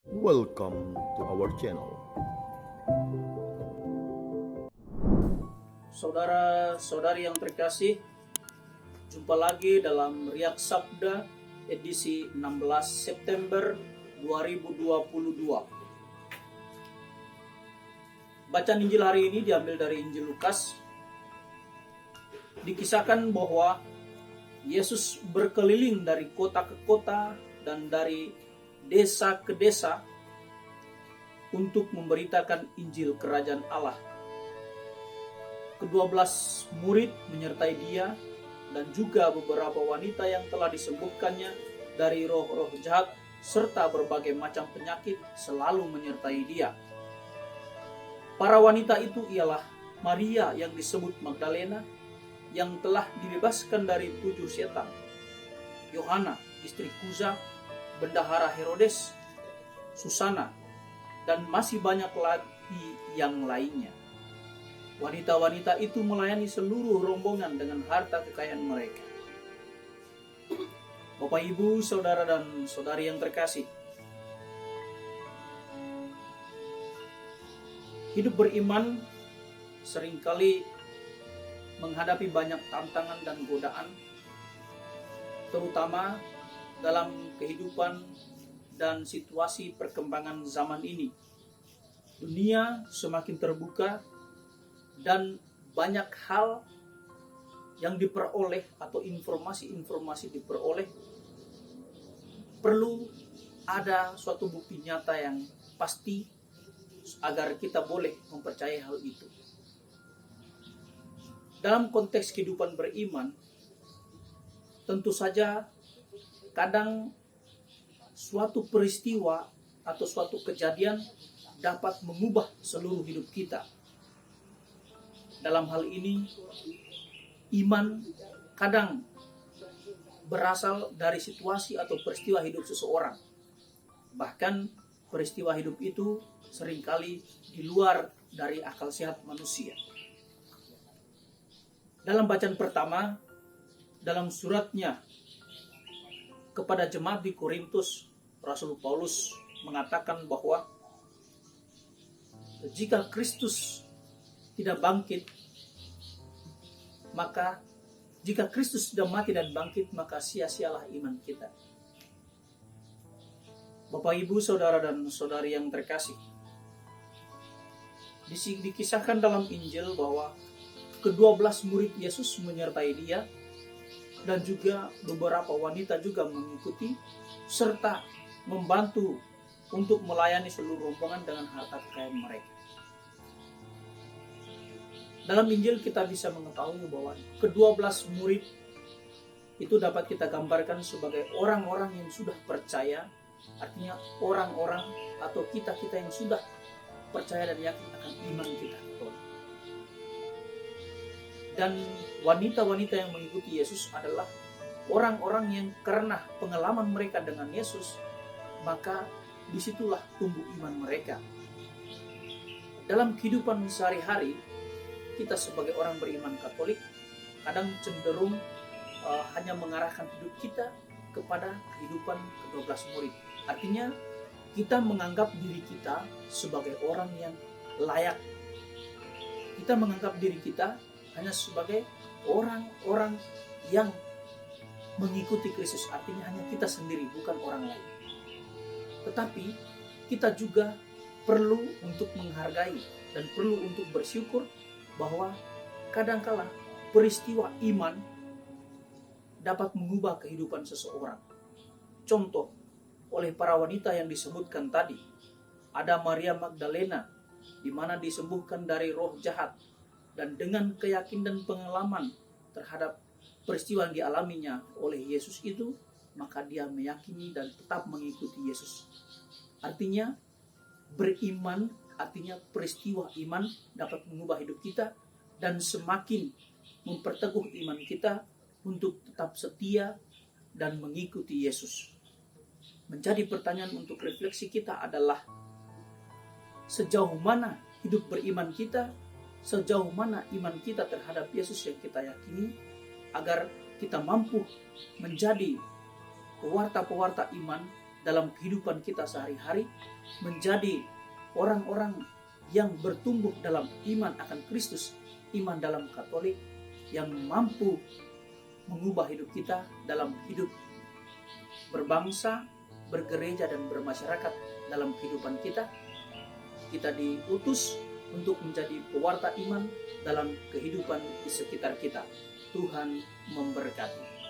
Welcome to our channel. Saudara-saudari yang terkasih, jumpa lagi dalam Riak Sabda edisi 16 September 2022. Bacaan Injil hari ini diambil dari Injil Lukas. Dikisahkan bahwa Yesus berkeliling dari kota ke kota dan dari desa ke desa untuk memberitakan Injil Kerajaan Allah. Kedua belas murid menyertai dia dan juga beberapa wanita yang telah disembuhkannya dari roh-roh jahat serta berbagai macam penyakit selalu menyertai dia. Para wanita itu ialah Maria yang disebut Magdalena yang telah dibebaskan dari 7 setan, Yohana istri Kuza, bendahara Herodes, Susana, dan masih banyak lagi yang lainnya. Wanita-wanita itu melayani seluruh rombongan dengan harta kekayaan mereka. Bapak, Ibu, Saudara, dan Saudari yang terkasih, hidup beriman seringkali menghadapi banyak tantangan dan godaan, terutama dalam kehidupan dan situasi perkembangan zaman ini. Dunia semakin terbuka dan banyak hal yang diperoleh atau informasi-informasi diperoleh, perlu ada suatu bukti nyata yang pasti agar kita boleh mempercayai hal itu. Dalam konteks kehidupan beriman, tentu saja kadang suatu peristiwa atau suatu kejadian dapat mengubah seluruh hidup kita. Dalam hal ini, iman kadang berasal dari situasi atau peristiwa hidup seseorang. Bahkan peristiwa hidup itu seringkali di luar dari akal sehat manusia. Dalam bacaan pertama, dalam suratnya kepada jemaat di Korintus, Rasul Paulus mengatakan bahwa jika Kristus tidak bangkit, maka jika Kristus sudah mati dan bangkit, maka sia-sialah iman kita. Bapak, Ibu, Saudara, dan Saudari yang terkasih, dikisahkan dalam Injil bahwa ke-12 murid Yesus menyertai dia dan juga beberapa wanita juga mengikuti serta membantu untuk melayani seluruh rombongan dengan harta kekayaan mereka. Dalam Injil kita bisa mengetahui bahwa ke-12 murid itu dapat kita gambarkan sebagai orang-orang yang sudah percaya, artinya orang-orang atau kita-kita yang sudah percaya dan yakin akan iman kita. Dan wanita-wanita yang mengikuti Yesus adalah orang-orang yang karena pengalaman mereka dengan Yesus, maka disitulah tumbuh iman mereka. Dalam kehidupan sehari-hari, kita sebagai orang beriman Katolik kadang cenderung hanya mengarahkan hidup kita kepada kehidupan ke-12 murid. Artinya kita menganggap diri kita sebagai orang yang layak. Kita menganggap diri kita hanya sebagai orang-orang yang mengikuti Kristus, artinya hanya kita sendiri, bukan orang lain. Tetapi kita juga perlu untuk menghargai dan perlu untuk bersyukur bahwa kadangkala peristiwa iman dapat mengubah kehidupan seseorang. Contoh, oleh para wanita yang disebutkan tadi, ada Maria Magdalena, di mana disembuhkan dari roh jahat, dan dengan keyakinan dan pengalaman terhadap peristiwa yang dialaminya oleh Yesus itu, maka dia meyakini dan tetap mengikuti Yesus. Artinya beriman, artinya peristiwa iman dapat mengubah hidup kita dan semakin memperteguh iman kita untuk tetap setia dan mengikuti Yesus. Menjadi pertanyaan untuk refleksi kita adalah sejauh mana hidup beriman kita, sejauh mana iman kita terhadap Yesus yang kita yakini, agar kita mampu menjadi pewarta-pewarta iman dalam kehidupan kita sehari-hari, menjadi orang-orang yang bertumbuh dalam iman akan Kristus, iman dalam Katolik, yang mampu mengubah hidup kita dalam hidup berbangsa, bergereja, dan bermasyarakat dalam kehidupan kita. Kita diutus untuk menjadi pewarta iman dalam kehidupan di sekitar kita. Tuhan memberkati.